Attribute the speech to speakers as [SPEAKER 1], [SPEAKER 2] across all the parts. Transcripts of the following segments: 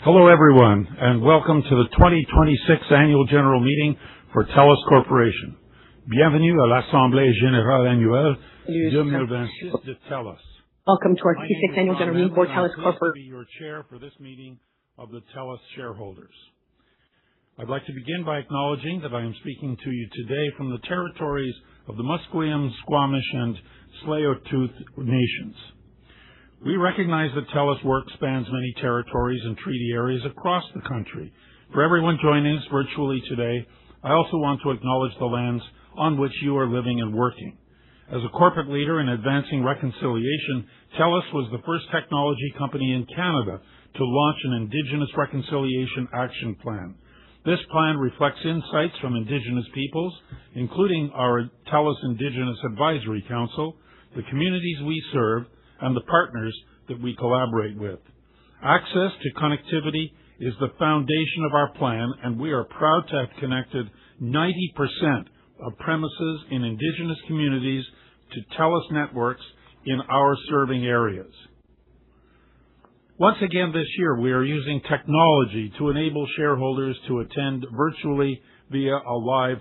[SPEAKER 1] Hello, everyone, and welcome to the 2026 Annual General Meeting for TELUS Corporation. Bienvenue à l'Assemblée Générale Annuelle 2026 de TELUS.
[SPEAKER 2] Welcome to our 26th Annual General Meeting for TELUS Corporation.
[SPEAKER 1] I'm pleased to be your chair for this meeting of the TELUS shareholders. I'd like to begin by acknowledging that I am speaking to you today from the territories of the Musqueam, Squamish, and Tsleil-Waututh nations. We recognize that TELUS work spans many territories and treaty areas across the country. For everyone joining us virtually today, I also want to acknowledge the lands on which you are living and working. As a corporate leader in advancing reconciliation, TELUS was the first technology company in Canada to launch an Indigenous Reconciliation Action Plan. This plan reflects insights from Indigenous peoples, including our TELUS Indigenous Advisory Council, the communities we serve, and the partners that we collaborate with. Access to connectivity is the foundation of our plan, and we are proud to have connected 90% of premises in Indigenous communities to TELUS networks in our serving areas. Once again this year, we are using technology to enable shareholders to attend virtually via a live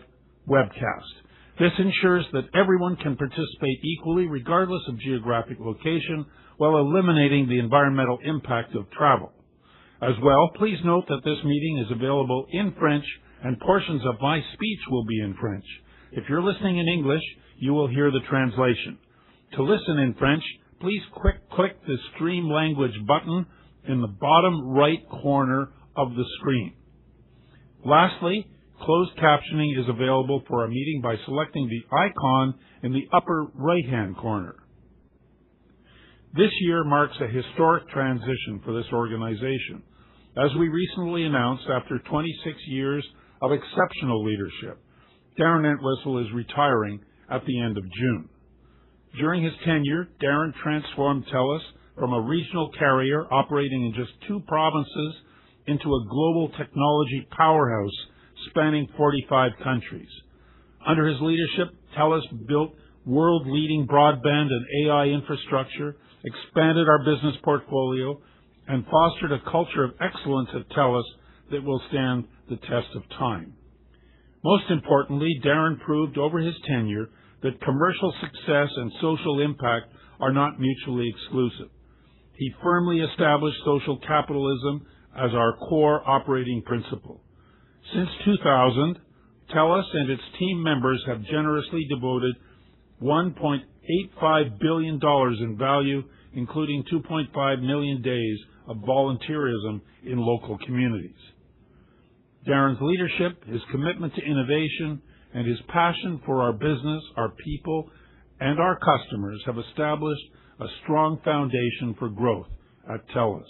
[SPEAKER 1] webcast. This ensures that everyone can participate equally regardless of geographic location while eliminating the environmental impact of travel. As well, please note that this meeting is available in French and portions of my speech will be in French. If you're listening in English, you will hear the translation. To listen in French, please click the Stream Language button in the bottom right corner of the screen. Lastly, closed captioning is available for our meeting by selecting the icon in the upper right-hand corner. This year marks a historic transition for this organization, as we recently announced after 26 years of exceptional leadership. Darren Entwistle is retiring at the end of June. During his tenure, Darren transformed TELUS from a regional carrier operating in just 2 provinces into a global technology powerhouse spanning 45 countries. Under his leadership, TELUS built world-leading broadband and AI infrastructure, expanded our business portfolio, and fostered a culture of excellence at TELUS that will stand the test of time. Most importantly, Darren proved over his tenure that commercial success and social impact are not mutually exclusive. He firmly established social capitalism as our core operating principle. Since 2000, TELUS and its team members have generously devoted $1.85 billion in value, including 2.5 million days of volunteerism in local communities. Darren's leadership, his commitment to innovation, and his passion for our business, our people, and our customers have established a strong foundation for growth at TELUS.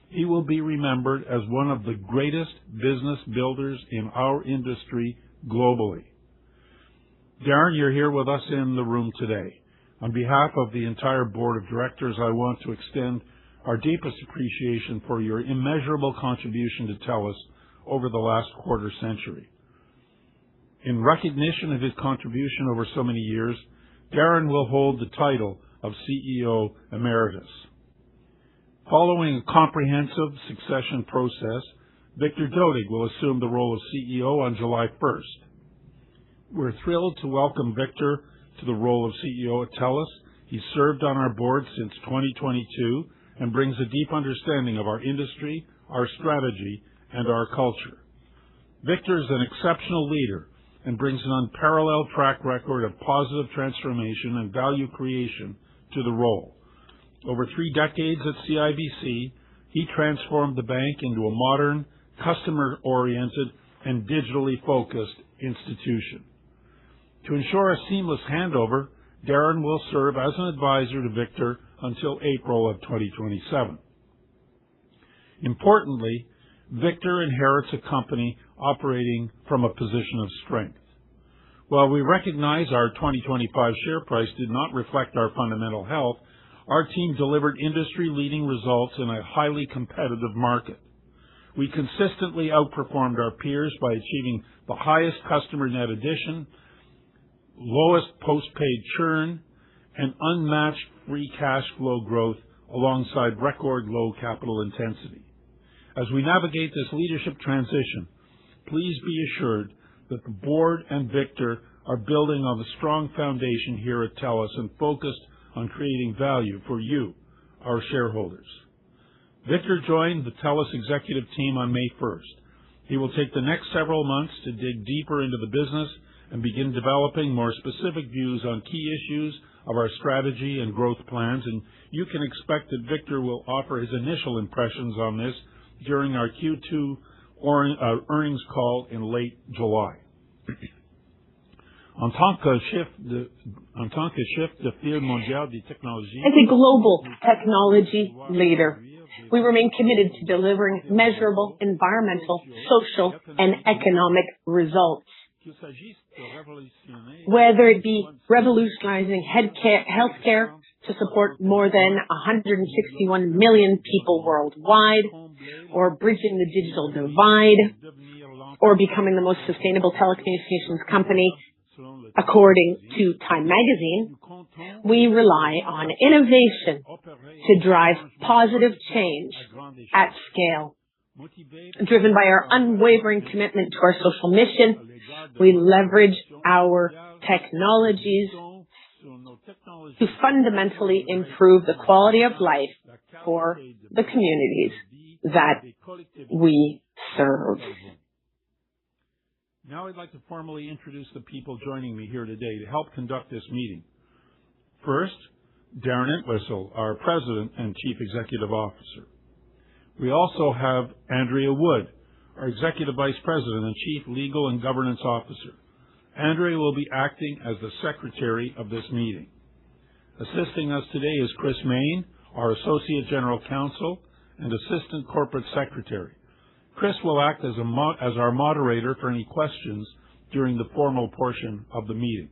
[SPEAKER 1] He will be remembered as one of the greatest business builders in our industry globally. Darren, you're here with us in the room today. On behalf of the entire board of directors, I want to extend our deepest appreciation for your immeasurable contribution to TELUS over the last quarter century. In recognition of his contribution over so many years, Darren will hold the title of CEO Emeritus. Following a comprehensive succession process, Victor Dodig will assume the role of CEO on July 1st. We're thrilled to welcome Victor to the role of CEO at TELUS. He's served on our board since 2022 and brings a deep understanding of our industry, our strategy, and our culture. Victor is an exceptional leader and brings an unparalleled track record of positive transformation and value creation to the role. Over 3 decades at CIBC, he transformed the bank into a modern, customer-oriented, and digitally focused institution. To ensure a seamless handover, Darren will serve as an advisor to Victor until April of 2027. Importantly, Victor inherits a company operating from a position of strength. While we recognize our 2025 share price did not reflect our fundamental health, our team delivered industry-leading results in a highly competitive market. We consistently outperformed our peers by achieving the highest customer net addition, lowest postpaid churn, and unmatched free cash flow growth alongside record low capital intensity. As we navigate this leadership transition, please be assured that the board and Victor are building on the strong foundation here at TELUS and focused on creating value for you, our shareholders. Victor joined the TELUS executive team on May 1st. He will take the next several months to dig deeper into the business and begin developing more specific views on key issues of our strategy and growth plans, and you can expect that Victor will offer his initial impressions on this during our Q2 earnings call in late July. En tant que chef de file mondial des technologies,
[SPEAKER 2] as a global technology leader, we remain committed to delivering measurable environmental, social, and economic results. Whether it be revolutionizing healthcare to support more than 161 million people worldwide, or bridging the digital divide, or becoming the most sustainable telecommunications company, according to Time magazine, we rely on innovation to drive positive change at scale. Driven by our unwavering commitment to our social mission, we leverage our technologies to fundamentally improve the quality of life for the communities that we serve.
[SPEAKER 1] Now I'd like to formally introduce the people joining me here today to help conduct this meeting. First, Darren Entwistle, our President and Chief Executive Officer. We also have Andrea Wood, our Executive Vice President and Chief Legal and Governance Officer. Andrea will be acting as the Secretary of this meeting. Assisting us today is Chris Main, our Associate General Counsel and Assistant Corporate Secretary. Chris will act as our moderator for any questions during the formal portion of the meeting.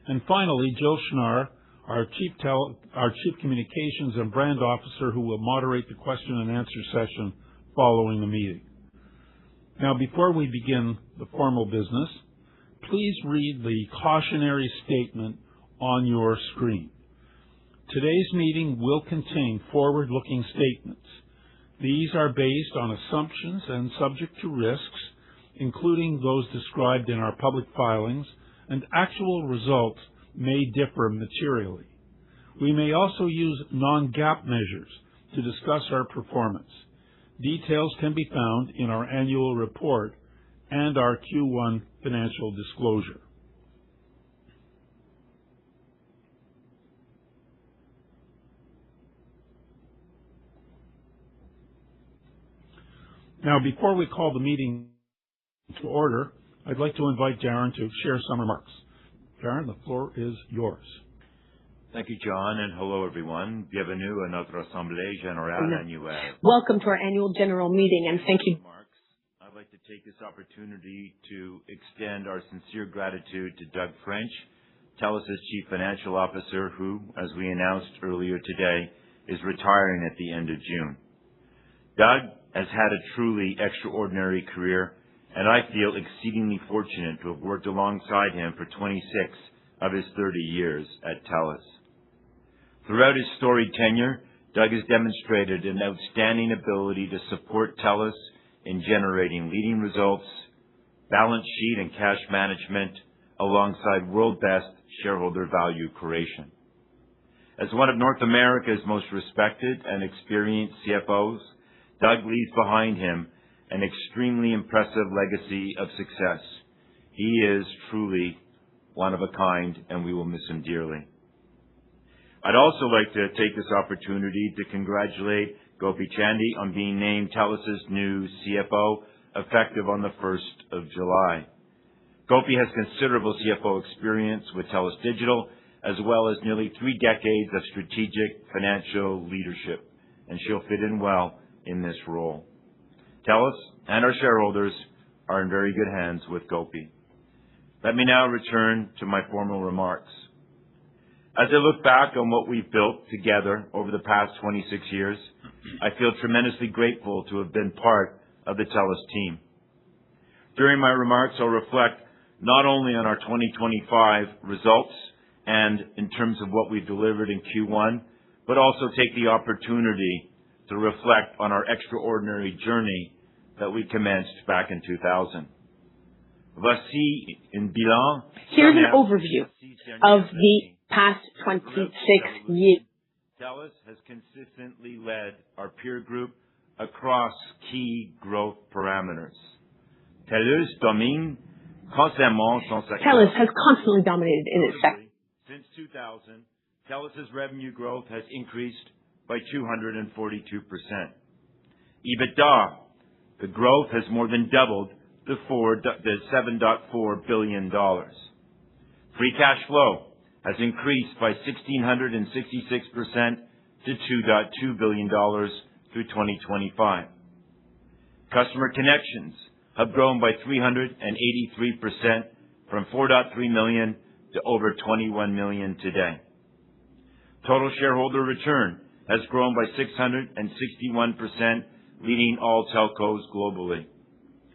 [SPEAKER 1] And finally, Jill Schnarr, our Chief Communications and Brand Officer, who will moderate the question and answer session following the meeting. Now, before we begin the formal business, please read the cautionary statement on your screen. Today's meeting will contain forward-looking statements. These are based on assumptions and subject to risks, including those described in our public filings, and actual results may differ materially. We may also use non-GAAP measures to discuss our performance. Details can be found in our annual report and our Q1 financial disclosure. Now, before we call the meeting to order, I'd like to invite Darren to share some remarks. Darren, the floor is yours.
[SPEAKER 3] Thank you, John, and hello, everyone. Bienvenue à notre Assemblée Générale Annuelle.
[SPEAKER 2] Welcome to our annual general meeting, and thank you.
[SPEAKER 3] I'd like to take this opportunity to extend our sincere gratitude to Doug French, TELUS's Chief Financial Officer, who, as we announced earlier today, is retiring at the end of June. Doug has had a truly extraordinary career, and I feel exceedingly fortunate to have worked alongside him for 26 of his 30 years at TELUS. Throughout his storied tenure, Doug has demonstrated an outstanding ability to support TELUS in generating leading results, balance sheet and cash management, alongside world-best shareholder value creation. As one of North America's most respected and experienced CFOs, Doug leaves behind him an extremely impressive legacy of success. He is truly one of a kind, and we will miss him dearly. I'd also like to take this opportunity to congratulate Gopi Chande on being named TELUS's new CFO, effective on the 1st of July. Gopi has considerable CFO experience with TELUS Digital, as well as nearly 3 decades of strategic financial leadership, and she'll fit in well in this role. TELUS and our shareholders are in very good hands with Gopi. Let me now return to my formal remarks. As I look back on what we've built together over the past 26 years, I feel tremendously grateful to have been part of the TELUS team. During my remarks, I'll reflect not only on our 2025 results and in terms of what we've delivered in Q1, but also take the opportunity to reflect on our extraordinary journey that we commenced back in 2000. Voici un bilan.
[SPEAKER 2] Here's an overview of the past 26 years.
[SPEAKER 3] TELUS has consistently led our peer group across key growth parameters. TELUS domine constamment son secteur.
[SPEAKER 2] TELUS has constantly dominated in its sector.
[SPEAKER 3] Since 2000, TELUS's revenue growth has increased by 242%. EBITDA, the growth has more than doubled to $7.4 billion. Free cash flow has increased by 1,666% to $2.2 billion through 2025. Customer connections have grown by 383% from 4.3 million to over 21 million today. Total shareholder return has grown by 661%, leading all telcos globally.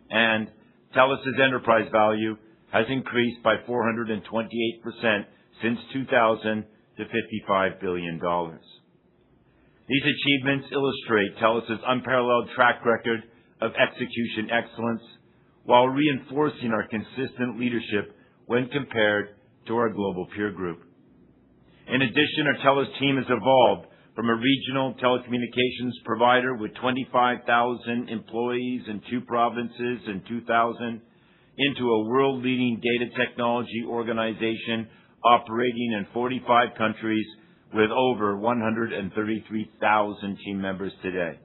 [SPEAKER 3] And TELUS's enterprise value has increased by 428% since 2000 to $55 billion. These achievements illustrate TELUS's unparalleled track record of execution excellence while reinforcing our consistent leadership when compared to our global peer group. In addition, our TELUS team has evolved from a regional telecommunications provider with 25,000 employees in 2 provinces in 2000 into a world-leading data technology organization operating in 45 countries with over 133,000 team members today.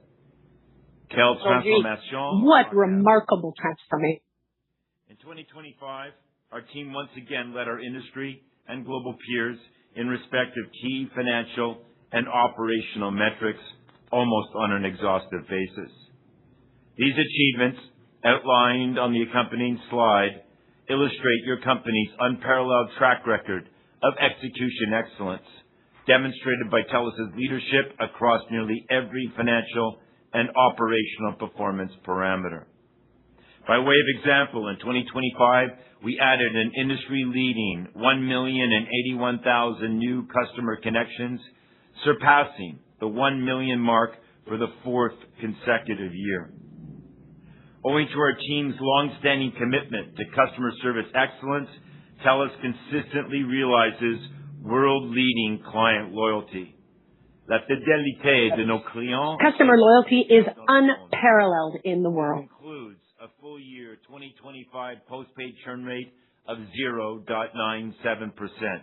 [SPEAKER 3] Quelle transformation!
[SPEAKER 2] What remarkable transformation.
[SPEAKER 3] In 2025, our team once again led our industry and global peers in respect of key financial and operational metrics almost on an exhaustive basis. These achievements, outlined on the accompanying slide, illustrate your company's unparalleled track record of execution excellence, demonstrated by TELUS's leadership across nearly every financial and operational performance parameter. By way of example, in 2025, we added an industry-leading 1,081,000 new customer connections, surpassing the 1 million mark for the 4th consecutive year. Owing to our team's long-standing commitment to customer service excellence, TELUS consistently realizes world-leading client loyalty. La fidélité de nos clients.
[SPEAKER 2] Customer loyalty is unparalleled in the world.
[SPEAKER 3] Includes a full year 2025 postpaid churn rate of 0.97%.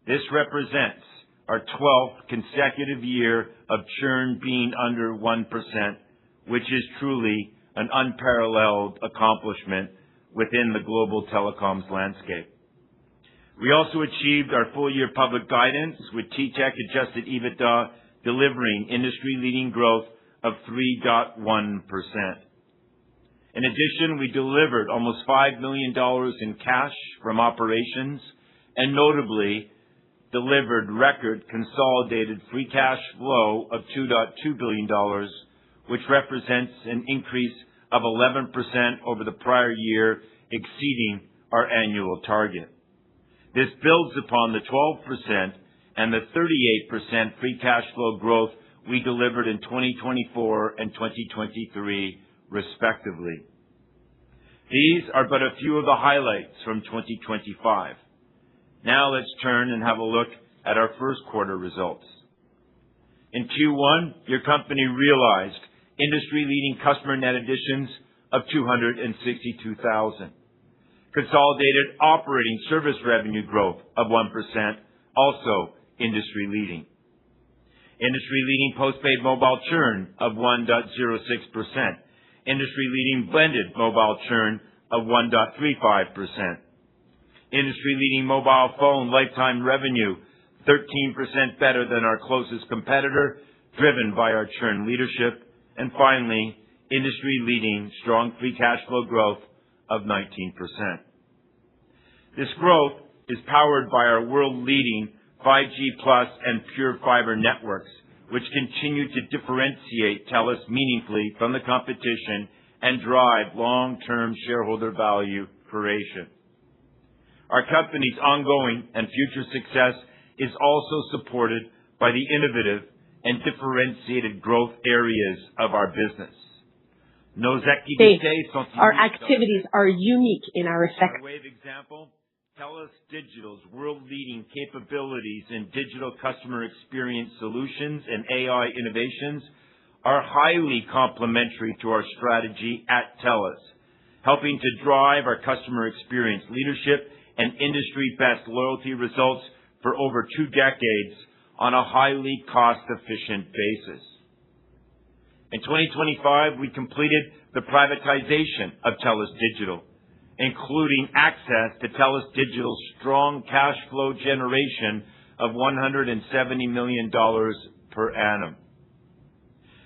[SPEAKER 3] This represents our 12th consecutive year of churn being under 1%, which is truly an unparalleled accomplishment within the global telecoms landscape. We also achieved our full-year public guidance with TTech adjusted EBITDA delivering industry-leading growth of 3.1%. In addition, we delivered almost $5 million in cash from operations and notably delivered record consolidated free cash flow of $2.2 billion, which represents an increase of 11% over the prior year, exceeding our annual target. This builds upon the 12% and the 38% free cash flow growth we delivered in 2024 and 2023, respectively. These are but a few of the highlights from 2025. Now let's turn and have a look at our first quarter results. In Q1, your company realized industry-leading customer net additions of 262,000. Consolidated operating service revenue growth of 1%, also industry-leading. Industry-leading postpaid mobile churn of 1.06%. Industry-leading blended mobile churn of 1.35%. Industry-leading mobile phone lifetime revenue, 13% better than our closest competitor, driven by our churn leadership. And finally, industry-leading strong free cash flow growth of 19%. This growth is powered by our world-leading 5G Plus and Pure Fiber networks, which continue to differentiate TELUS meaningfully from the competition and drive long-term shareholder value creation. Our company's ongoing and future success is also supported by the innovative and differentiated growth areas of our business.
[SPEAKER 2] Our activities are unique in our effect.
[SPEAKER 3] By way of example, TELUS Digital's world-leading capabilities in digital customer experience solutions and AI innovations are highly complementary to our strategy at TELUS, helping to drive our customer experience leadership and industry-best loyalty results for over 2 decades on a highly cost-efficient basis. In 2025, we completed the privatization of TELUS Digital, including access to TELUS Digital's strong cash flow generation of $170 million per annum.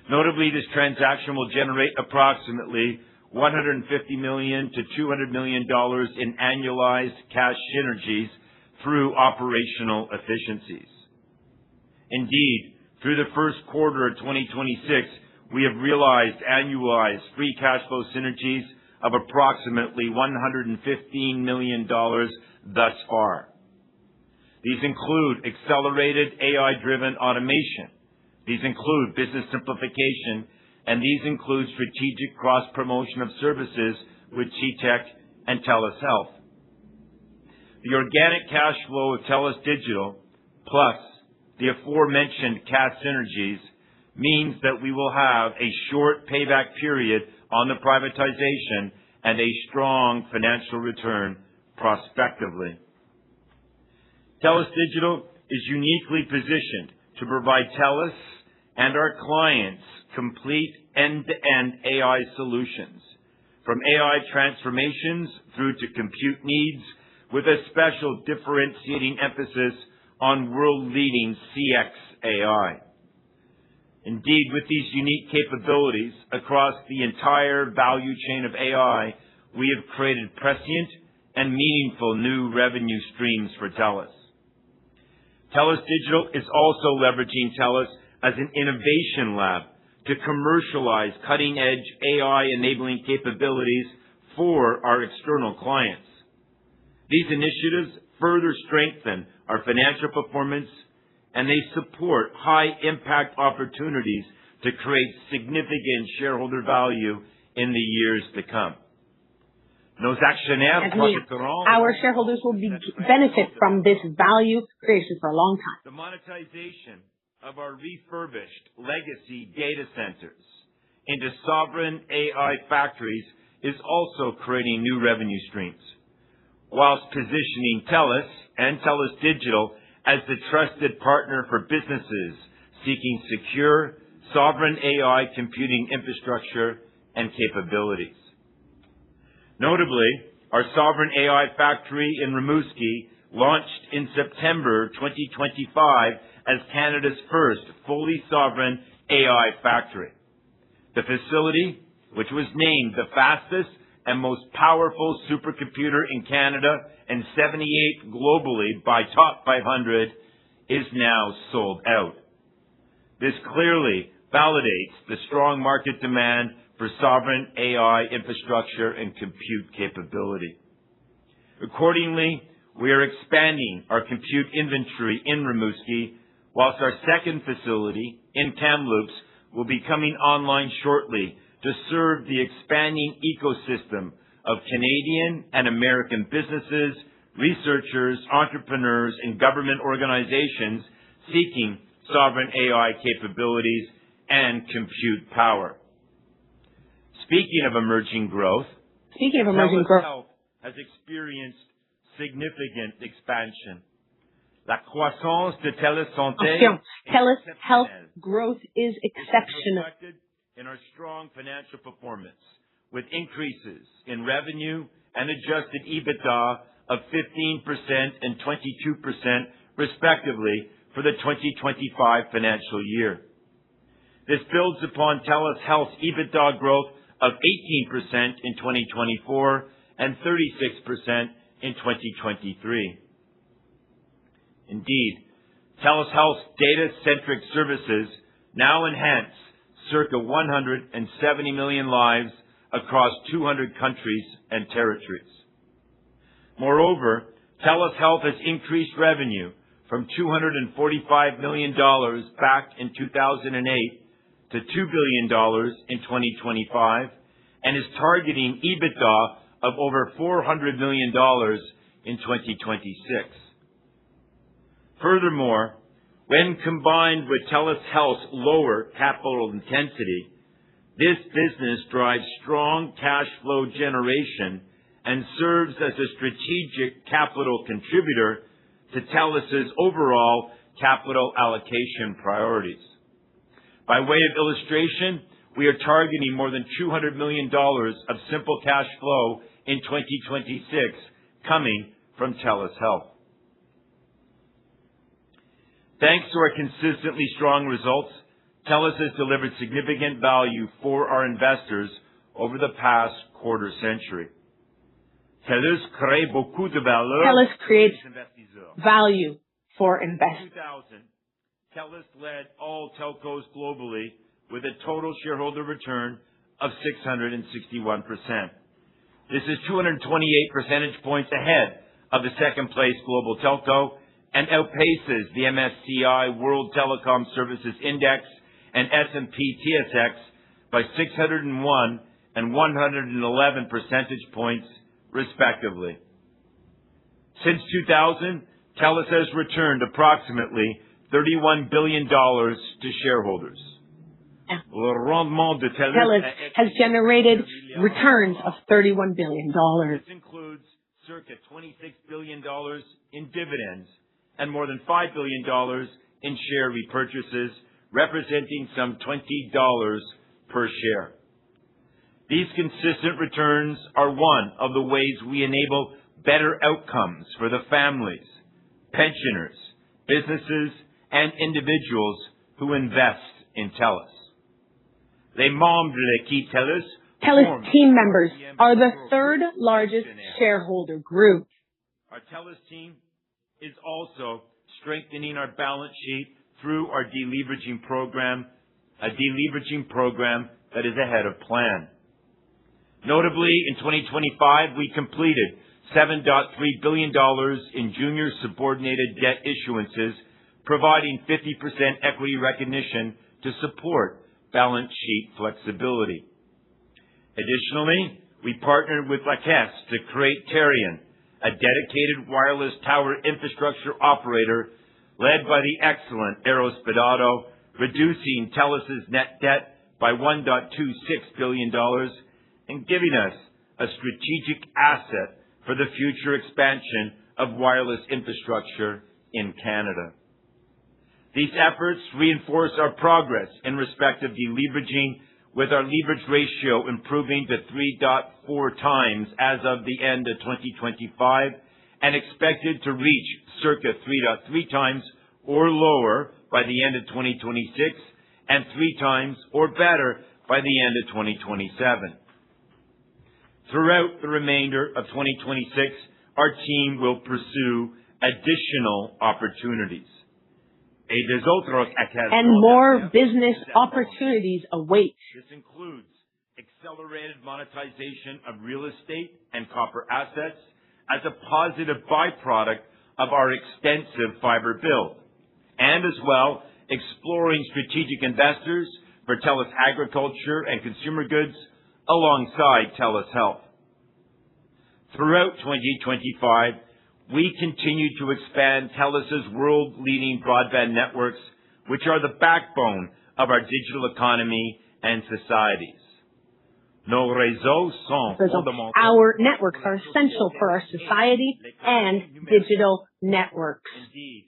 [SPEAKER 3] Notably, this transaction will generate approximately $150 million to $200 million in annualized cash synergies through operational efficiencies. Indeed, through the first quarter of 2026, we have realized annualized free cash flow synergies of approximately $115 million thus far. These include accelerated AI-driven automation. These include business simplification, and these include strategic cross-promotion of services with TTech and TELUS Health. The organic cash flow of TELUS Digital, plus the aforementioned cash synergies, means that we will have a short payback period on the privatization and a strong financial return prospectively. TELUS Digital is uniquely positioned to provide TELUS and our clients complete end-to-end AI solutions, from AI transformations through to compute needs, with a special differentiating emphasis on world-leading CX AI. Indeed, with these unique capabilities across the entire value chain of AI, we have created prescient and meaningful new revenue streams for TELUS. TELUS Digital is also leveraging TELUS as an innovation lab to commercialize cutting-edge AI-enabling capabilities for our external clients. These initiatives further strengthen our financial performance, and they support high-impact opportunities to create significant shareholder value in the years to come.
[SPEAKER 2] Our shareholders will benefit from this value creation for a long time.
[SPEAKER 3] The monetization of our refurbished legacy data centers into sovereign AI factories is also creating new revenue streams, whilst positioning TELUS and TELUS Digital as the trusted partner for businesses seeking secure, sovereign AI computing infrastructure and capabilities. Notably, our sovereign AI factory in Rimouski launched in September 2025 as Canada's first fully sovereign AI factory. The facility, which was named the fastest and most powerful supercomputer in Canada and 78th globally by Top 500, is now sold out. This clearly validates the strong market demand for sovereign AI infrastructure and compute capability. Accordingly, we are expanding our compute inventory in Rimouski, whilst our second facility in Kamloops will be coming online shortly to serve the expanding ecosystem of Canadian and American businesses, researchers, entrepreneurs, and government organizations seeking sovereign AI capabilities and compute power. Speaking of emerging growth, TELUS Health has experienced significant expansion. La croissance de TELUS Santé.
[SPEAKER 2] TELUS Health growth is exceptional.
[SPEAKER 3] Reflected in our strong financial performance, with increases in revenue and adjusted EBITDA of 15% and 22% respectively for the 2025 financial year. This builds upon TELUS Health's EBITDA growth of 18% in 2024 and 36% in 2023. Indeed, TELUS Health's data-centric services now enhance circa 170 million lives across 200 countries and territories. Moreover, TELUS Health has increased revenue from $245 million back in 2008 to $2 billion in 2025 and is targeting EBITDA of over $400 million in 2026. Furthermore, when combined with TELUS Health's lower capital intensity, this business drives strong cash flow generation and serves as a strategic capital contributor to TELUS's overall capital allocation priorities. By way of illustration, we are targeting more than $200 million of simple cash flow in 2026 coming from TELUS Health. Thanks to our consistently strong results, TELUS has delivered significant value for our investors over the past quarter century. TELUS
[SPEAKER 2] creates value for investors.
[SPEAKER 3] In 2000, TELUS led all telcos globally with a total shareholder return of 661%. This is 228 percentage points ahead of the second place global telco and outpaces the MSCI World Telecom Services Index and S&P TSX by 601 and 111 percentage points, respectively. Since 2000, TELUS has returned approximately $31 billion to shareholders.
[SPEAKER 2] TELUS has generated returns of $31 billion.
[SPEAKER 3] This includes circa $26 billion in dividends and more than $5 billion in share repurchases, representing some $20 per share. These consistent returns are one of the ways we enable better outcomes for the families, pensioners, businesses, and individuals who invest in TELUS. Les membres de l'équipe TELUS
[SPEAKER 2] TELUS team members are the third largest shareholder group.
[SPEAKER 3] Our TELUS team is also strengthening our balance sheet through our deleveraging program, a deleveraging program that is ahead of plan. Notably, in 2025, we completed $7.3 billion in junior subordinated debt issuances, providing 50% equity recognition to support balance sheet flexibility. Additionally, we partnered with La Caisse to create Terrion, a dedicated wireless tower infrastructure operator led by the excellent Eros Bedato, reducing TELUS's net debt by $1.26 billion and giving us a strategic asset for the future expansion of wireless infrastructure in Canada. These efforts reinforce our progress in respect of deleveraging, with our leverage ratio improving to 3.4 times as of the end of 2025 and expected to reach circa 3.3 times or lower by the end of 2026 and 3 times or better by the end of 2027. Throughout the remainder of 2026, our team will pursue additional opportunities.
[SPEAKER 2] And more business opportunities await.
[SPEAKER 3] This includes accelerated monetization of real estate and copper assets as a positive byproduct of our extensive fiber build, and as well exploring strategic investors for TELUS Agriculture and Consumer Goods alongside TELUS Health. Throughout 2025, we continue to expand TELUS's world-leading broadband networks, which are the backbone of our digital economy and societies.
[SPEAKER 2] Our networks are essential for our society and digital networks.
[SPEAKER 3] Indeed,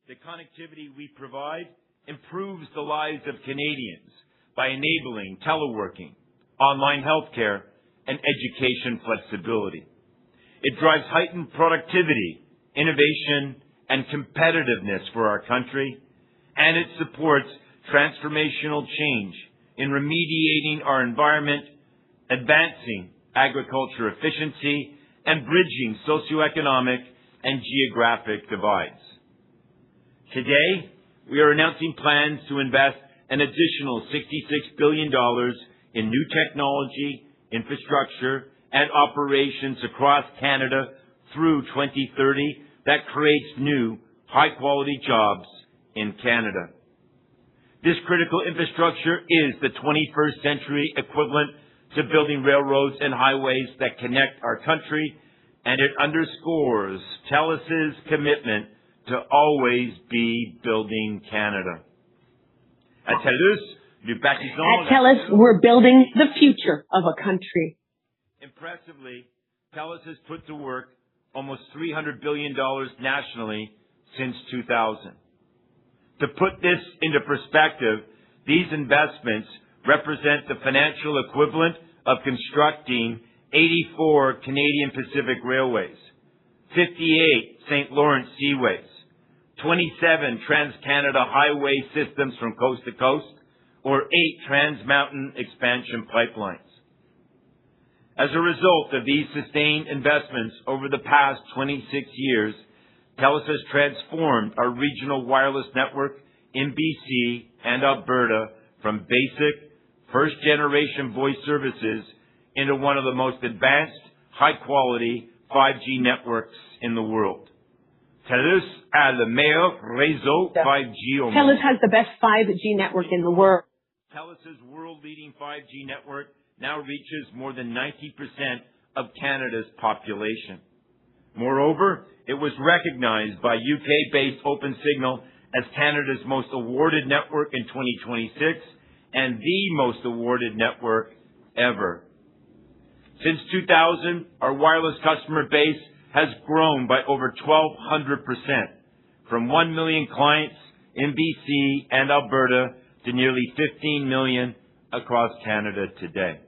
[SPEAKER 3] the connectivity we provide improves the lives of Canadians by enabling teleworking, online healthcare, and education flexibility. It drives heightened productivity, innovation, and competitiveness for our country, and it supports transformational change in remediating our environment, advancing agriculture efficiency, and bridging socioeconomic and geographic divides. Today, we are announcing plans to invest an additional $66 billion in new technology, infrastructure, and operations across Canada through 2030 that creates new, high-quality jobs in Canada. This critical infrastructure is the 21st century equivalent to building railroads and highways that connect our country, and it underscores TELUS's commitment to always be building Canada. At
[SPEAKER 2] TELUS, we're building the future of a country.
[SPEAKER 3] Impressively, TELUS has put to work almost $300 billion nationally since 2000. To put this into perspective, these investments represent the financial equivalent of constructing 84 Canadian Pacific Railways, 58 St. Lawrence Seaways, 27 Trans-Canada Highway systems from coast to coast, or 8 Trans-Mountain expansion pipelines. As a result of these sustained investments over the past 26 years, TELUS has transformed our regional wireless network in BC and Alberta from basic, first-generation voice services into one of the most advanced, high-quality 5G networks in the world. TELUS a le meilleur réseau 5G au monde.
[SPEAKER 2] TELUS has the best 5G network in the world.
[SPEAKER 3] TELUS's world-leading 5G network now reaches more than 90% of Canada's population. Moreover, it was recognized by UK-based OpenSignal as Canada's most awarded network in 2026 and the most awarded network ever. Since 2000, our wireless customer base has grown by over 1,200%, from 1 million clients in BC and Alberta to nearly 15 million across Canada today.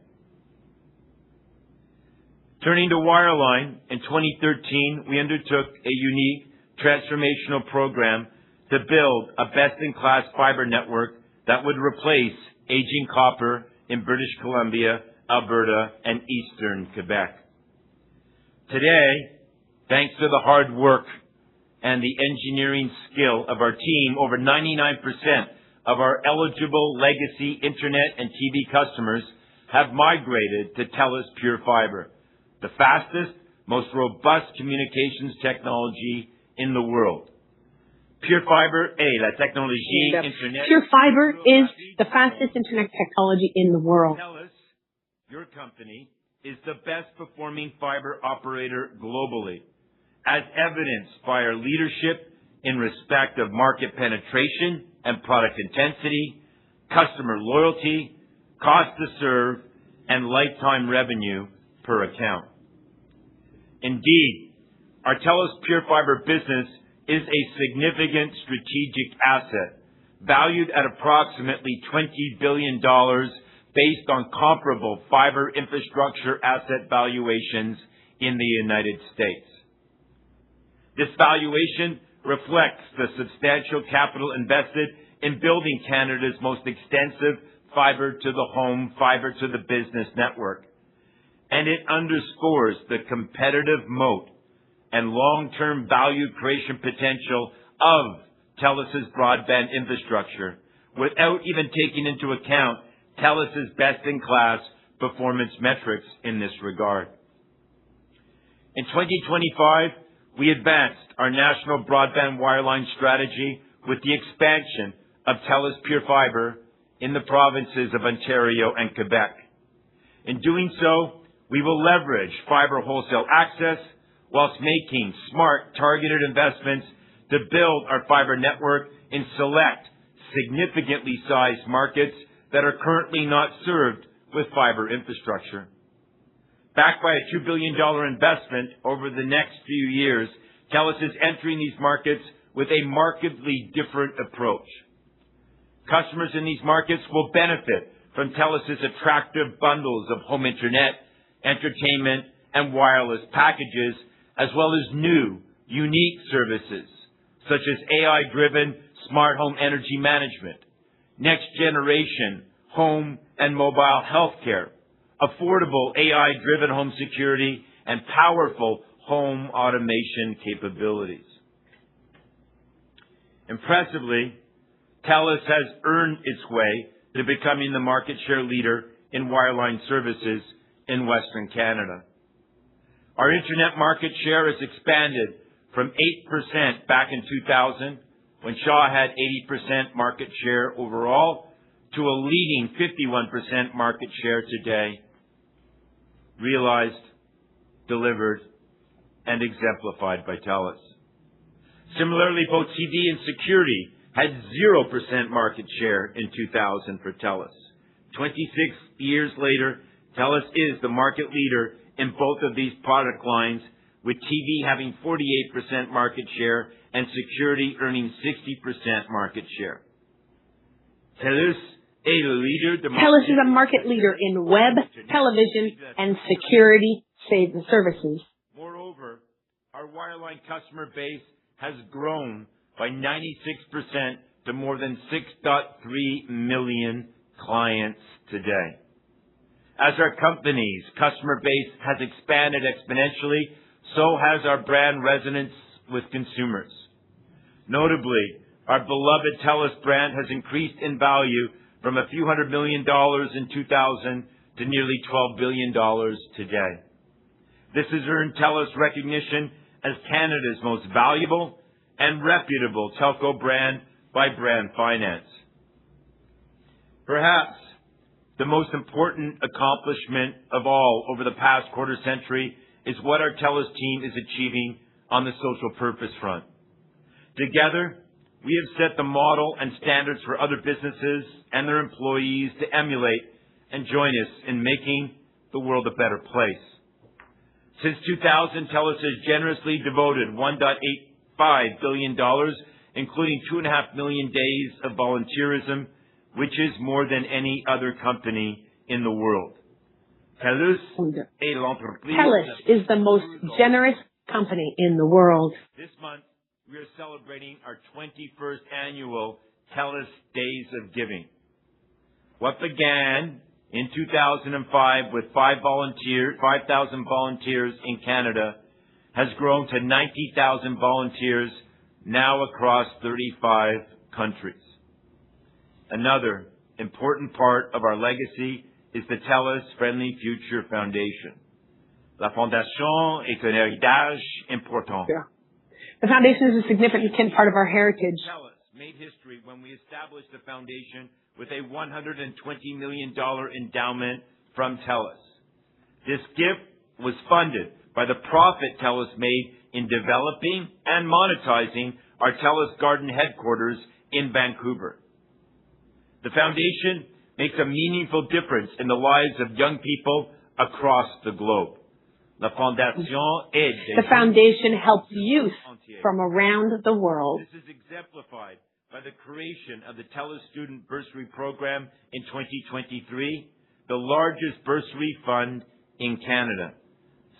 [SPEAKER 3] Turning to wireline, in 2013, we undertook a unique transformational program to build a best-in-class fiber network that would replace aging copper in British Columbia, Alberta, and eastern Quebec. Today, thanks to the hard work and the engineering skill of our team, over 99% of our eligible legacy internet and TV customers have migrated to TELUS Pure Fiber, the fastest, most robust communications technology in the world. Pure Fiber est la technologie internet.
[SPEAKER 2] Pure Fiber is the fastest internet technology in the world.
[SPEAKER 3] TELUS, your company, is the best performing fiber operator globally, as evidenced by our leadership in respect of market penetration and product intensity, customer loyalty, cost to serve, and lifetime revenue per account. Indeed, our TELUS Pure Fiber business is a significant strategic asset, valued at approximately $20 billion based on comparable fiber infrastructure asset valuations in the United States. This valuation reflects the substantial capital invested in building Canada's most extensive fiber-to-the-home, fiber-to-the-business network, and it underscores the competitive moat and long-term value creation potential of TELUS's broadband infrastructure, without even taking into account TELUS's best-in-class performance metrics in this regard. In 2025, we advanced our national broadband wireline strategy with the expansion of TELUS Pure Fiber in the provinces of Ontario and Quebec. In doing so, we will leverage fiber wholesale access whilst making smart, targeted investments to build our fiber network in select, significantly sized markets that are currently not served with fiber infrastructure. Backed by a $2 billion investment over the next few years, TELUS is entering these markets with a markedly different approach. Customers in these markets will benefit from TELUS's attractive bundles of home internet, entertainment, and wireless packages, as well as new, unique services, such as AI-driven smart home energy management, next-generation home and mobile healthcare, affordable AI-driven home security, and powerful home automation capabilities. Impressively, TELUS has earned its way to becoming the market share leader in wireline services in Western Canada. Our internet market share has expanded from 8% back in 2000, when Shaw had 80% market share overall, to a leading 51% market share today, realized, delivered, and exemplified by TELUS. Similarly, both TV and security had 0% market share in 2000 for TELUS. 26 years later, TELUS is the market leader in both of these product lines, with TV having 48% market share and security earning 60% market share. TELUS is
[SPEAKER 2] a market leader in web, television, and security services.
[SPEAKER 3] Moreover, our wireline customer base has grown by 96% to more than 6.3 million clients today. As our company's customer base has expanded exponentially, so has our brand resonance with consumers. Notably, our beloved TELUS brand has increased in value from a few $100 million in 2000 to nearly $12 billion today. This has earned TELUS recognition as Canada's most valuable and reputable telco brand by Brand Finance. Perhaps the most important accomplishment of all over the past quarter century is what our TELUS team is achieving on the social purpose front. Together, we have set the model and standards for other businesses and their employees to emulate and join us in making the world a better place. Since 2000, TELUS has generously devoted $1.85 billion, including 2.5 million days of volunteerism, which is more than any other company in the world. TELUS
[SPEAKER 2] is the most generous company in the world.
[SPEAKER 3] This month, we are celebrating our 21st annual TELUS Days of Giving. What began in 2005 with 5,000 volunteers in Canada has grown to 90,000 volunteers now across 35 countries. Another important part of our legacy is the TELUS Friendly Future Foundation. La Fondation est un héritage important.
[SPEAKER 2] Yeah. The foundation is a significant part of our heritage.
[SPEAKER 3] TELUS made history when we established the foundation with a $120 million endowment from TELUS. This gift was funded by the profit TELUS made in developing and monetizing our TELUS Garden headquarters in Vancouver. The foundation makes a meaningful difference in the lives of young people across the globe. The
[SPEAKER 2] foundation helps youth from around the world.
[SPEAKER 3] This is exemplified by the creation of the TELUS Student Bursary Program in 2023, the largest bursary fund in Canada.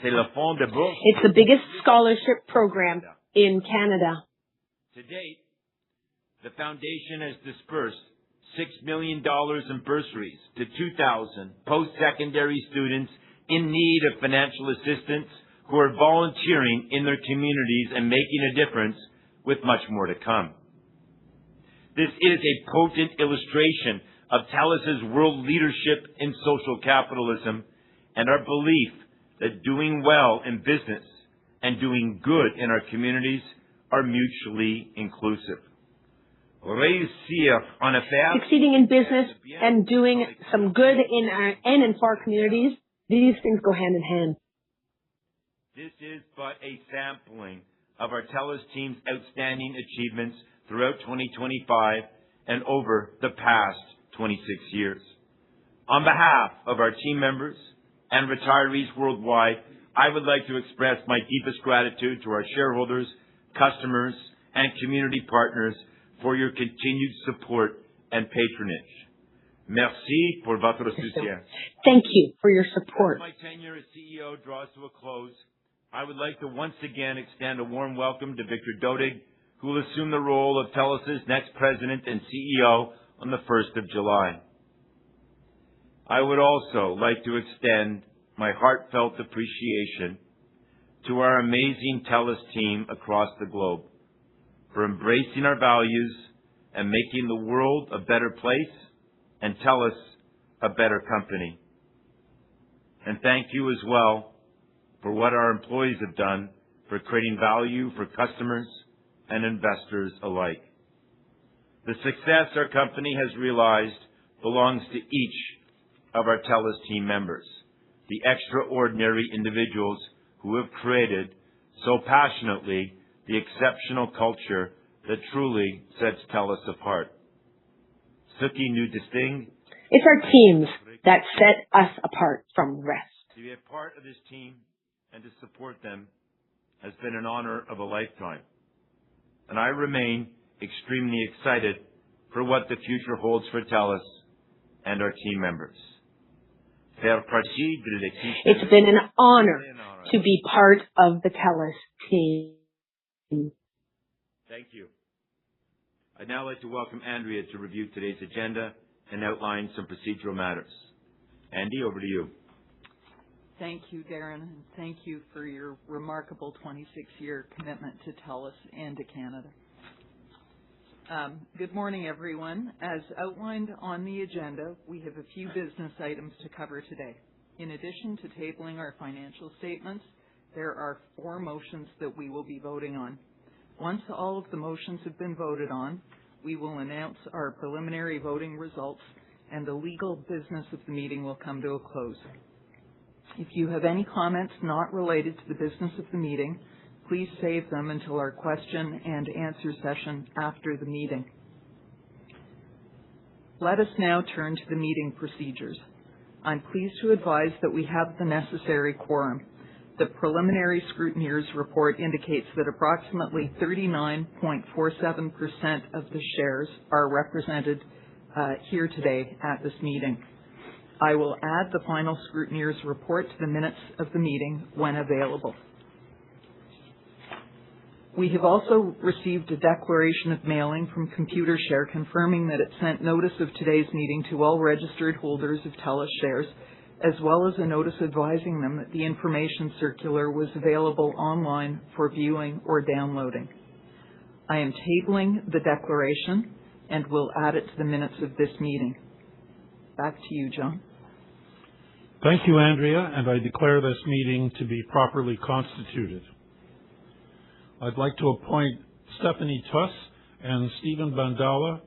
[SPEAKER 2] It's the biggest scholarship program in Canada.
[SPEAKER 3] To date, the foundation has dispersed $6 million in bursaries to 2,000 post-secondary students in need of financial assistance who are volunteering in their communities and making a difference, with much more to come. This is a potent illustration of TELUS's world leadership in social capitalism and our belief that doing well in business and doing good in our communities are mutually inclusive.
[SPEAKER 2] Succeeding in business and doing some good in for our communities, these things go hand in hand.
[SPEAKER 3] This is but a sampling of our TELUS team's outstanding achievements throughout 2025 and over the past 26 years. On behalf of our team members and retirees worldwide, I would like to express my deepest gratitude to our shareholders, customers, and community partners for your continued support and patronage. Merci pour votre soutien.
[SPEAKER 2] Thank you for your support.
[SPEAKER 3] As my tenure as CEO draws to a close, I would like to once again extend a warm welcome to Victor Dodig, who will assume the role of TELUS's next president and CEO on the 1st of July. I would also like to extend my heartfelt appreciation to our amazing TELUS team across the globe for embracing our values and making the world a better place and TELUS a better company. And thank you as well for what our employees have done for creating value for customers and investors alike. The success our company has realized belongs to each of our TELUS team members, the extraordinary individuals who have created so passionately the exceptional culture that truly sets TELUS apart. Suki nu disting.
[SPEAKER 2] It's our teams that set us apart from the rest.
[SPEAKER 3] To be a part of this team and to support them has been an honor of a lifetime. And I remain extremely excited for what the future holds for TELUS and our team members.
[SPEAKER 2] It's been an honor to be part of the TELUS team.
[SPEAKER 3] Thank you. I'd now like to welcome Andrea to review today's agenda and outline some procedural matters. Andy, over to you.
[SPEAKER 4] Thank you, Darren, and thank you for your remarkable 26-year commitment to TELUS and to Canada. Good morning, everyone. As outlined on the agenda, we have a few business items to cover today. In addition to tabling our financial statements, there are 4 motions that we will be voting on. Once all of the motions have been voted on, we will announce our preliminary voting results and the legal business of the meeting will come to a close. If you have any comments not related to the business of the meeting, please save them until our question and answer session after the meeting. Let us now turn to the meeting procedures. I'm pleased to advise that we have the necessary quorum. The preliminary scrutineer's report indicates that approximately 39.47% of the shares are represented here today at this meeting. I will add the final scrutineer's report to the minutes of the meeting when available. We have also received a declaration of mailing from Computershare confirming that it sent notice of today's meeting to all registered holders of TELUS shares, as well as a notice advising them that the information circular was available online for viewing or downloading. I am tabling the declaration and will add it to the minutes of this meeting. Back to you, John.
[SPEAKER 1] Thank you, Andrea, and I declare this meeting to be properly constituted. I'd like to appoint Stephanie Tuss and Stephen Bandola,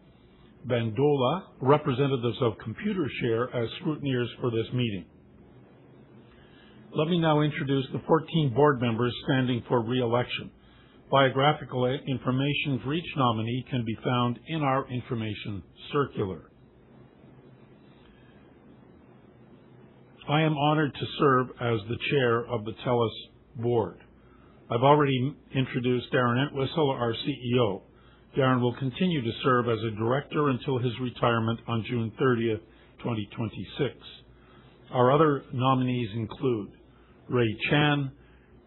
[SPEAKER 1] representatives of Computershare, as scrutineers for this meeting. Let me now introduce the 14 board members standing for re-election. Biographical information for each nominee can be found in our information circular. I am honored to serve as the chair of the TELUS board. I've already introduced Darren Entwistle, our CEO. Darren will continue to serve as a director until his retirement on June 30th, 2026. Our other nominees include Ray Chan,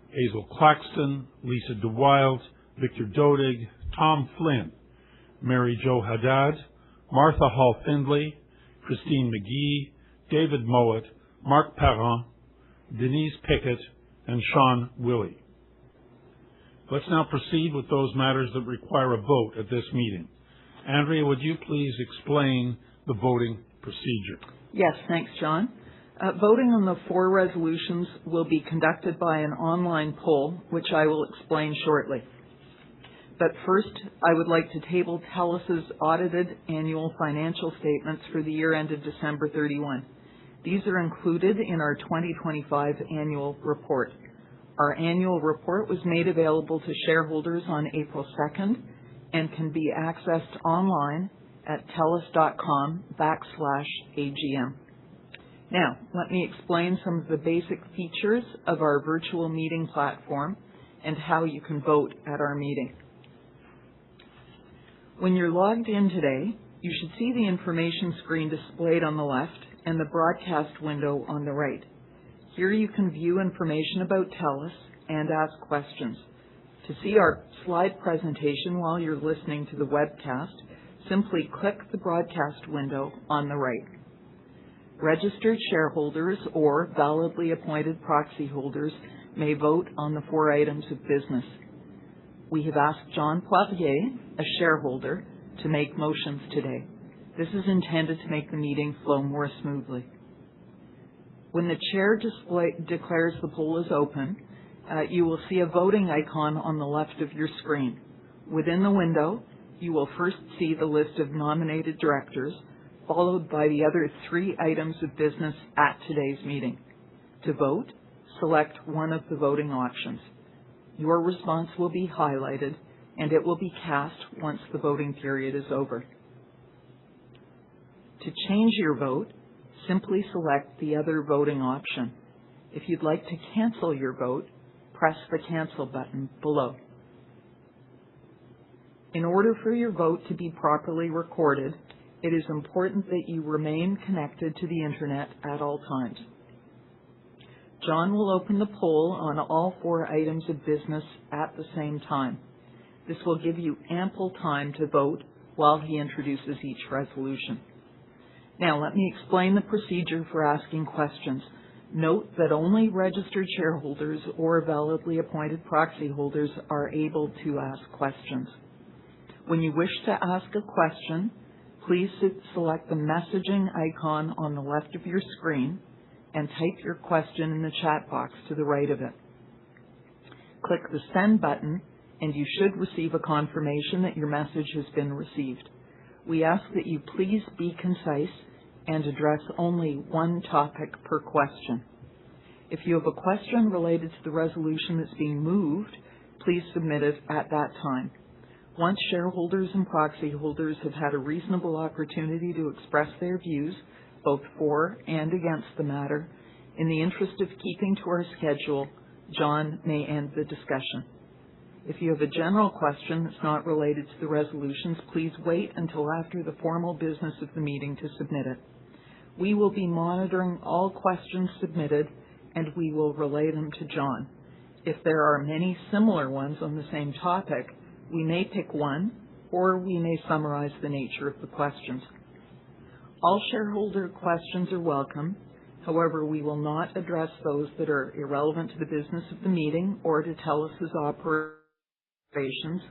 [SPEAKER 1] Hazel Claxton, Lisa DeWild, Victor Dodig, Tom Flynn, Mary Jo Haddad, Martha Hall Findlay, Christine McGee, David Mowat, Marc Parent, Denise Pickett, and Sean Willey. Let's now proceed with those matters that require a vote at this meeting. Andrea, would you please explain the voting procedure?
[SPEAKER 4] Yes, thanks, John. Voting on the 4 resolutions will be conducted by an online poll, which I will explain shortly. But first, I would like to table TELUS's audited annual financial statements for the year ended December 31. These are included in our 2025 annual report. Our annual report was made available to shareholders on April 2nd and can be accessed online at telus.com/AGM. Now, let me explain some of the basic features of our virtual meeting platform and how you can vote at our meeting. When you're logged in today, you should see the information screen displayed on the left and the broadcast window on the right. Here you can view information about TELUS and ask questions. To see our slide presentation while you're listening to the webcast, simply click the broadcast window on the right. Registered shareholders or validly appointed proxy holders may vote on the 4 items of business. We have asked John Poitier, a shareholder, to make motions today. This is intended to make the meeting flow more smoothly. When the chair declares the poll is open, you will see a voting icon on the left of your screen. Within the window, you will first see the list of nominated directors, followed by the other 3 items of business at today's meeting. To vote, select one of the voting options. Your response will be highlighted, and it will be cast once the voting period is over. To change your vote, simply select the other voting option. If you'd like to cancel your vote, press the Cancel button below. In order for your vote to be properly recorded, it is important that you remain connected to the Internet at all times. John will open the poll on all 4 items of business at the same time. This will give you ample time to vote while he introduces each resolution. Now, let me explain the procedure for asking questions. Note that only registered shareholders or validly appointed proxy holders are able to ask questions. When you wish to ask a question, please select the messaging icon on the left of your screen and type your question in the chat box to the right of it. Click the Send button and you should receive a confirmation that your message has been received. We ask that you please be concise and address only one topic per question. If you have a question related to the resolution that's being moved, please submit it at that time. Once shareholders and proxy holders have had a reasonable opportunity to express their views, both for and against the matter, in the interest of keeping to our schedule, John may end the discussion. If you have a general question that's not related to the resolutions, please wait until after the formal business of the meeting to submit it. We will be monitoring all questions submitted, and we will relay them to John. If there are many similar ones on the same topic, we may pick one, or we may summarize the nature of the questions. All shareholder questions are welcome. However, we will not address those that are irrelevant to the business of the meeting or to TELUS's operations,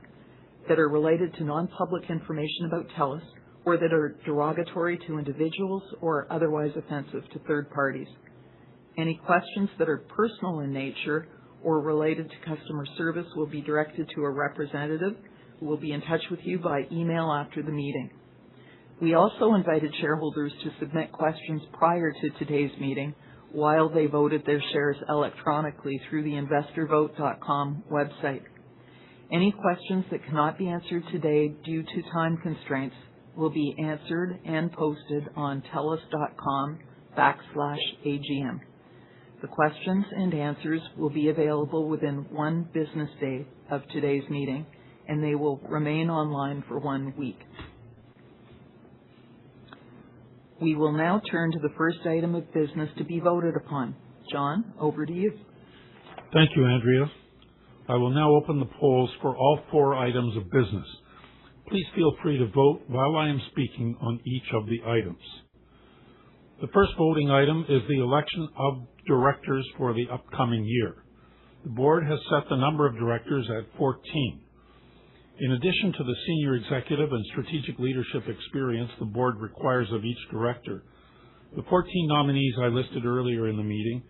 [SPEAKER 4] that are related to non-public information about TELUS, or that are derogatory to individuals or otherwise offensive to third parties. Any questions that are personal in nature or related to customer service will be directed to a representative who will be in touch with you by email after the meeting. We also invited shareholders to submit questions prior to today's meeting while they voted their shares electronically through the investorvote.com website. Any questions that cannot be answered today due to time constraints will be answered and posted on telus.com/AGM. The questions and answers will be available within 1 business day of today's meeting, and they will remain online for 1 week. We will now turn to the first item of business to be voted upon. John, over to you.
[SPEAKER 1] Thank you, Andrea. I will now open the polls for all 4 items of business. Please feel free to vote while I am speaking on each of the items. The first voting item is the election of directors for the upcoming year. The board has set the number of directors at 14. In addition to the senior executive and strategic leadership experience the board requires of each director, the 14 nominees I listed earlier in the meeting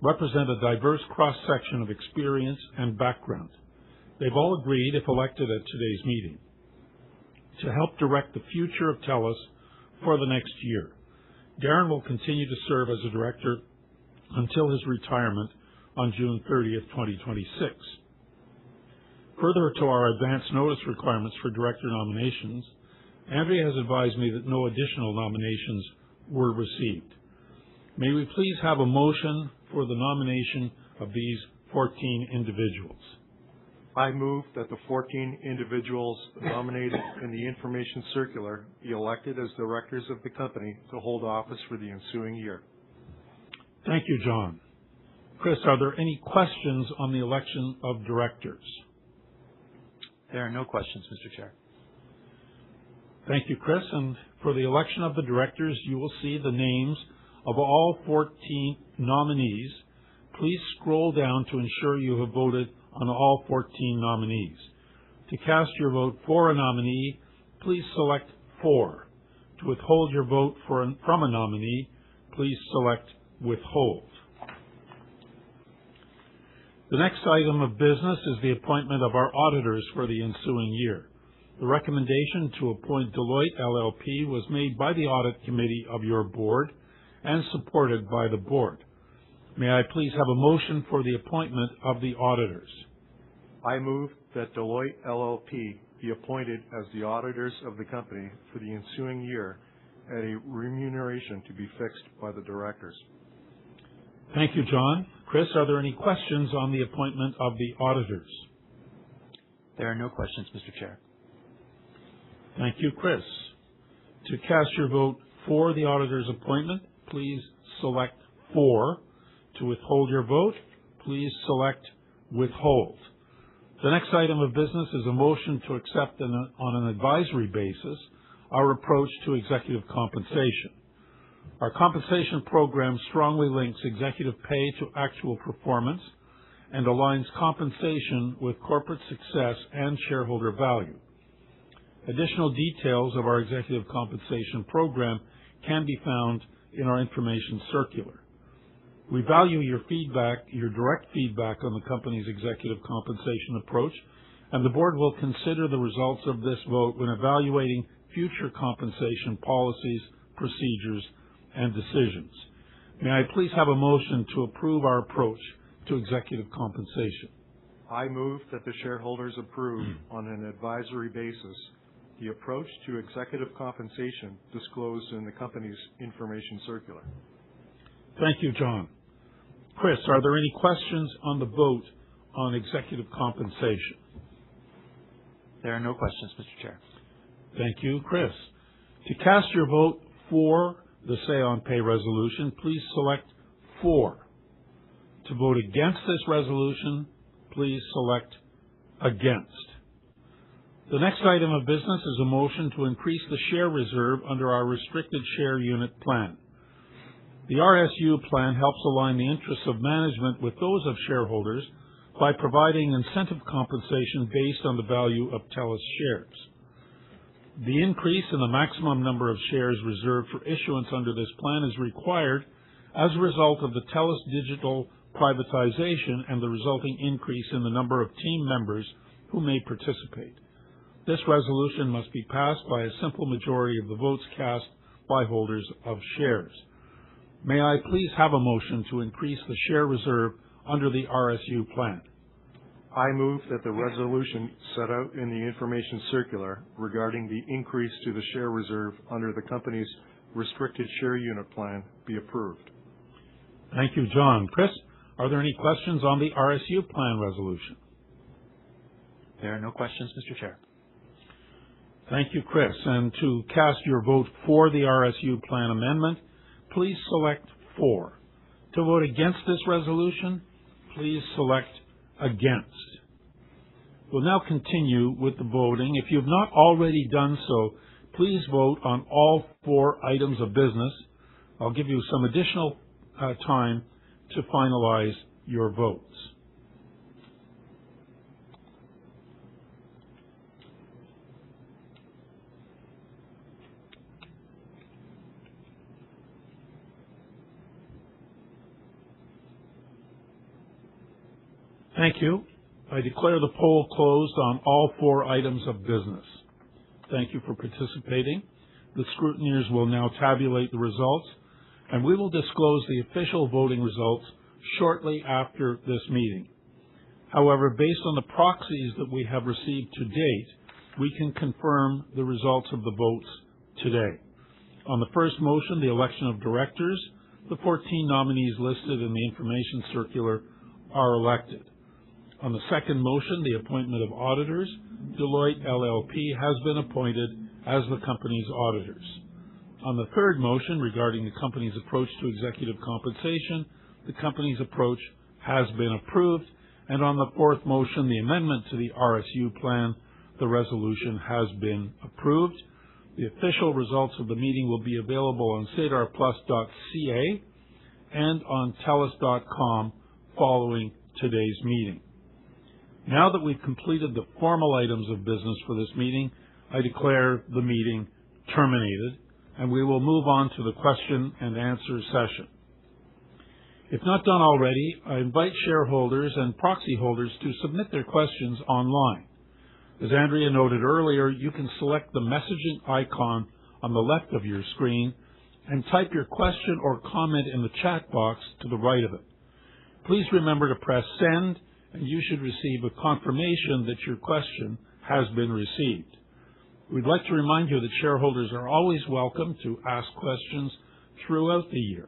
[SPEAKER 1] represent a diverse cross-section of experience and background. They've all agreed, if elected at today's meeting, to help direct the future of TELUS for the next year. Darren will continue to serve as a director until his retirement on June 30th, 2026. Further to our advance notice requirements for director nominations, Andrea has advised me that no additional nominations were received. May we please have a motion for the nomination of these 14 individuals?
[SPEAKER 5] I move that the 14 individuals nominated in the information circular be elected as directors of the company to hold office for the ensuing year.
[SPEAKER 1] Thank you, John. Chris, are there any questions on the election of directors?
[SPEAKER 6] There are no questions, Mr. Chair.
[SPEAKER 1] Thank you, Chris. And for the election of the directors, you will see the names of all 14 nominees. Please scroll down to ensure you have voted on all 14 nominees. To cast your vote for a nominee, please select for. To withhold your vote from a nominee, please select withhold. The next item of business is the appointment of our auditors for the ensuing year. The recommendation to appoint Deloitte LLP was made by the Audit Committee of your board and supported by the board. May I please have a motion for the appointment of the auditors?
[SPEAKER 5] I move that Deloitte LLP be appointed as the auditors of the company for the ensuing year at a remuneration to be fixed by the directors.
[SPEAKER 1] Thank you, John. Chris, are there any questions on the appointment of the auditors?
[SPEAKER 6] There are no questions, Mr. Chair.
[SPEAKER 1] Thank you, Chris. To cast your vote for the auditor's appointment, please select for. To withhold your vote, please select withhold. The next item of business is a motion to accept on an advisory basis our approach to executive compensation. Our compensation program strongly links executive pay to actual performance and aligns compensation with corporate success and shareholder value. Additional details of our executive compensation program can be found in our information circular. We value your feedback, your direct feedback on the company's executive compensation approach, and the board will consider the results of this vote when evaluating future compensation policies, procedures, and decisions. May I please have a motion to approve our approach to executive compensation?
[SPEAKER 5] I move that the shareholders approve on an advisory basis the approach to executive compensation disclosed in the company's information circular.
[SPEAKER 1] Thank you, John. Chris, are there any questions on the vote on executive compensation?
[SPEAKER 6] There are no questions, Mr. Chair.
[SPEAKER 1] Thank you, Chris. To cast your vote for the Say on Pay resolution, please select for. To vote against this resolution, please select against. The next item of business is a motion to increase the share reserve under our restricted share unit plan. The RSU plan helps align the interests of management with those of shareholders by providing incentive compensation based on the value of TELUS shares. The increase in the maximum number of shares reserved for issuance under this plan is required as a result of the TELUS digital privatization and the resulting increase in the number of team members who may participate. This resolution must be passed by a simple majority of the votes cast by holders of shares. May I please have a motion to increase the share reserve under the RSU plan?
[SPEAKER 5] I move that the resolution set out in the information circular regarding the increase to the share reserve under the company's restricted share unit plan be approved.
[SPEAKER 1] Thank you, John. Chris, are there any questions on the RSU plan resolution?
[SPEAKER 6] There are no questions, Mr. Chair.
[SPEAKER 1] Thank you, Chris. And to cast your vote for the RSU plan amendment, please select for. To vote against this resolution, please select against. We'll now continue with the voting. If you have not already done so, please vote on all 4 items of business. I'll give you some additional time to finalize your votes. Thank you. I declare the poll closed on all 4 items of business. Thank you for participating. The scrutineers will now tabulate the results, and we will disclose the official voting results shortly after this meeting. However, based on the proxies that we have received to date, we can confirm the results of the votes today. On the first motion, the election of directors, the 14 nominees listed in the information circular are elected. On the second motion, the appointment of auditors, Deloitte LLP has been appointed as the company's auditors. On the third motion, regarding the company's approach to executive compensation, the company's approach has been approved. And on the fourth motion, the amendment to the RSU plan, the resolution has been approved. The official results of the meeting will be available on sedarplus.ca and on telus.com following today's meeting. Now that we've completed the formal items of business for this meeting, I declare the meeting terminated, and we will move on to the question and answer session. If not done already, I invite shareholders and proxy holders to submit their questions online. As Andrea noted earlier, you can select the messaging icon on the left of your screen and type your question or comment in the chat box to the right of it. Please remember to press send, and you should receive a confirmation that your question has been received. We'd like to remind you that shareholders are always welcome to ask questions throughout the year,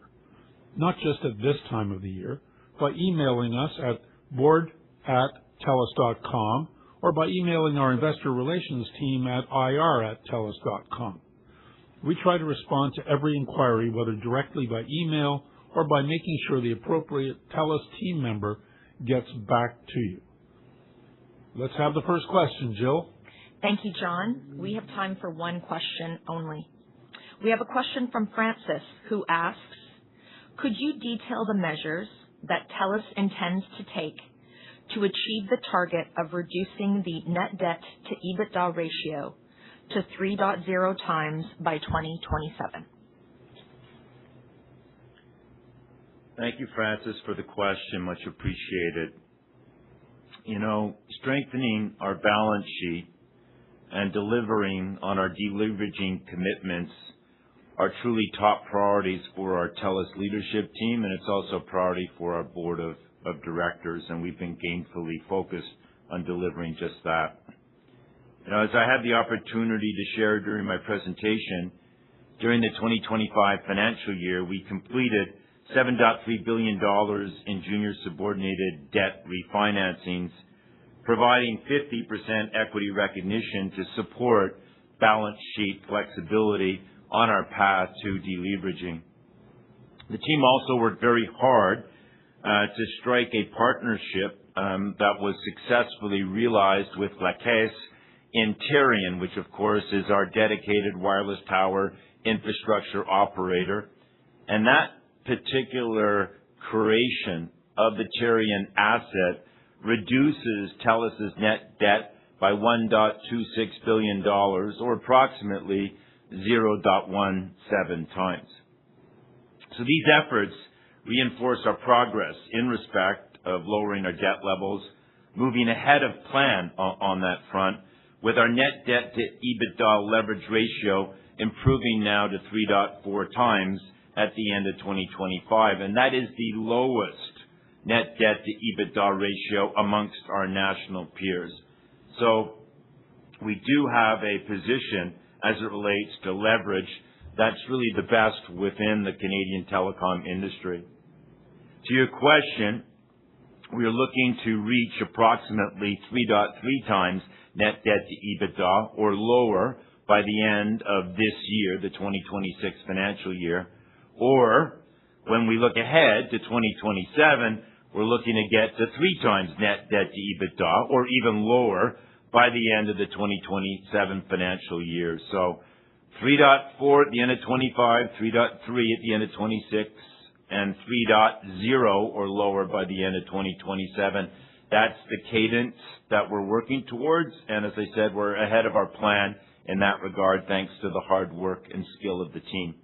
[SPEAKER 1] not just at this time of the year, by emailing us at board@telus.com or by emailing our investor relations team at ir@telus.com. We try to respond to every inquiry, whether directly by email or by making sure the appropriate TELUS team member gets back to you. Let's have the first question, Jill.
[SPEAKER 7] Thank you, John. We have time for one question only. We have a question from Francis, who asks, could you detail the measures that TELUS intends to take to achieve the target of reducing the net debt to EBITDA ratio to 3.0 times by 2027?
[SPEAKER 3] Thank you, Francis, for the question. Much appreciated. Strengthening our balance sheet and delivering on our deleveraging commitments are truly top priorities for our TELUS leadership team, and it's also a priority for our board of directors, and we've been gainfully focused on delivering just that. As I had the opportunity to share during my presentation, during the 2025 financial year, we completed $7.3 billion in junior subordinated debt refinancings, providing 50% equity recognition to support balance sheet flexibility on our path to deleveraging. The team also worked very hard to strike a partnership that was successfully realized with La Caisse in Terrion, which of course is our dedicated wireless tower infrastructure operator. And that particular creation of the Terrion asset reduces TELUS's net debt by $1.26 billion, or approximately 0.17 times. So these efforts reinforce our progress in respect of lowering our debt levels, moving ahead of plan on that front, with our net debt to EBITDA leverage ratio improving now to 3.4 times at the end of 2025. And that is the lowest net debt to EBITDA ratio amongst our national peers. So we do have a position as it relates to leverage that's really the best within the Canadian telecom industry. To your question, we are looking to reach approximately 3.3 times net debt to EBITDA or lower by the end of this year, the 2026 financial year. Or when we look ahead to 2027, we're looking to get to 3 times net debt to EBITDA or even lower by the end of the 2027 financial year. So 3.4 at the end of 25, 3.3 at the end of 26, and 3.0 or lower by the end of 2027. That's the cadence that we're working towards. And as I said, we're ahead of our plan in that regard, thanks to the hard work and skill of the team.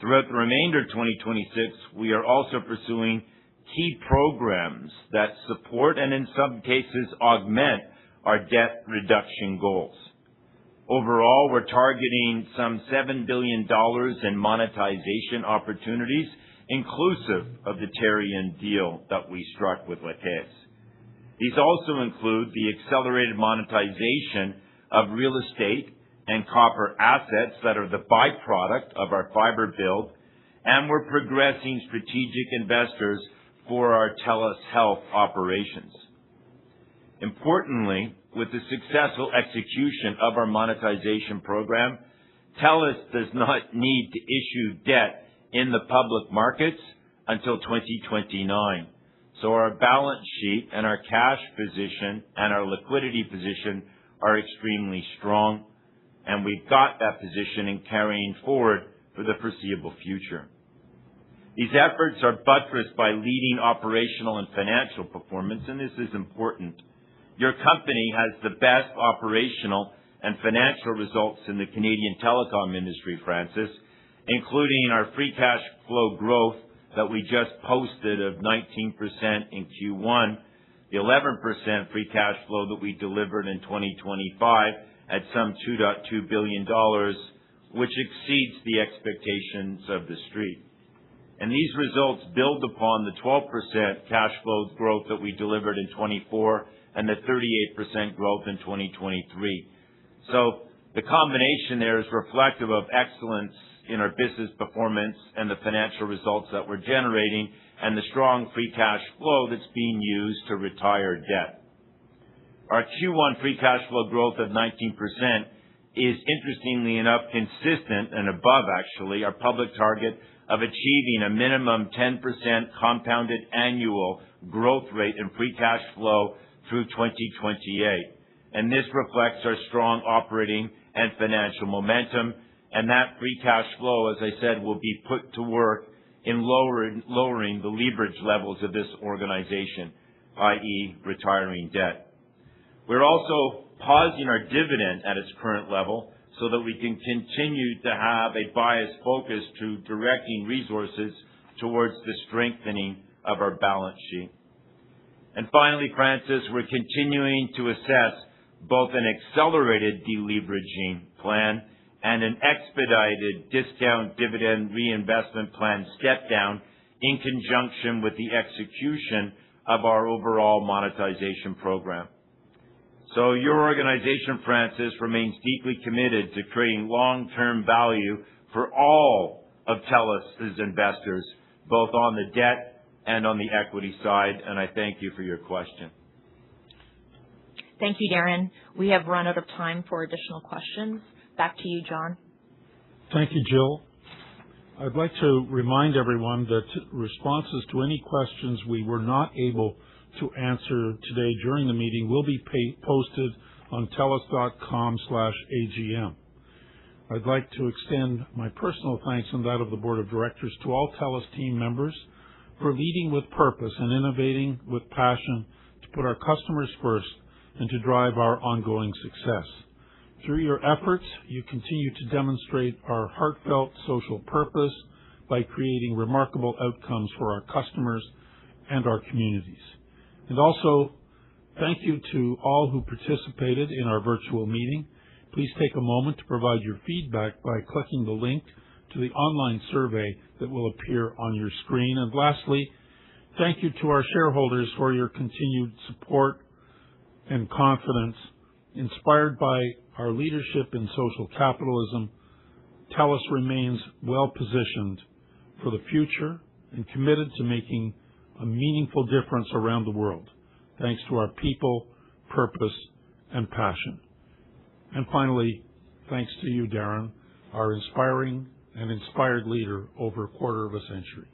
[SPEAKER 3] Throughout the remainder of 2026, we are also pursuing key programs that support and in some cases augment our debt reduction goals. Overall, we're targeting some $7 billion in monetization opportunities, inclusive of the Terrion deal that we struck with La Caisse. These also include the accelerated monetization of real estate and copper assets that are the byproduct of our fiber build, and we're progressing strategic investors for our TELUS Health operations. Importantly, with the successful execution of our monetization program, TELUS does not need to issue debt in the public markets until 2029. So our balance sheet and our cash position and our liquidity position are extremely strong, and we've got that position in carrying forward for the foreseeable future. These efforts are buttressed by leading operational and financial performance, and this is important. Your company has the best operational and financial results in the Canadian telecom industry, Francis, including our free cash flow growth that we just posted of 19% in Q1, the 11% free cash flow that we delivered in 2025 at some $2.2 billion, which exceeds the expectations of the Street. And these results build upon the 12% cash flow growth that we delivered in 24 and the 38% growth in 2023. So the combination there is reflective of excellence in our business performance and the financial results that we're generating and the strong free cash flow that's being used to retire debt. Our Q1 free cash flow growth of 19% is, interestingly enough, consistent and above, actually, our public target of achieving a minimum 10% compounded annual growth rate in free cash flow through 2028. And this reflects our strong operating and financial momentum, and that free cash flow, as I said, will be put to work in lowering the leverage levels of this organization, i.e. retiring debt. We're also pausing our dividend at its current level so that we can continue to have a biased focus to directing resources towards the strengthening of our balance sheet. And finally, Francis, we're continuing to assess both an accelerated deleveraging plan and an expedited discount dividend reinvestment plan step down in conjunction with the execution of our overall monetization program. So your organization, Francis, remains deeply committed to creating long-term value for all of TELUS's investors, both on the debt and on the equity side, and I thank you for your question.
[SPEAKER 7] Thank you, Darren. We have run out of time for additional questions. Back to you, John.
[SPEAKER 1] Thank you, Jill. I'd like to remind everyone that responses to any questions we were not able to answer today during the meeting will be posted on telus.com/AGM. I'd like to extend my personal thanks and that of the Board of Directors to all TELUS team members for leading with purpose and innovating with passion to put our customers first and to drive our ongoing success. Through your efforts, you continue to demonstrate our heartfelt social purpose by creating remarkable outcomes for our customers and our communities. And also, thank you to all who participated in our virtual meeting. Please take a moment to provide your feedback by clicking the link to the online survey that will appear on your screen. And lastly, thank you to our shareholders for your continued support and confidence. Inspired by our leadership in social capitalism, TELUS remains well positioned for the future and committed to making a meaningful difference around the world, thanks to our people, purpose, and passion. And finally, thanks to you, Darren, our inspiring and inspired leader over a quarter of a century.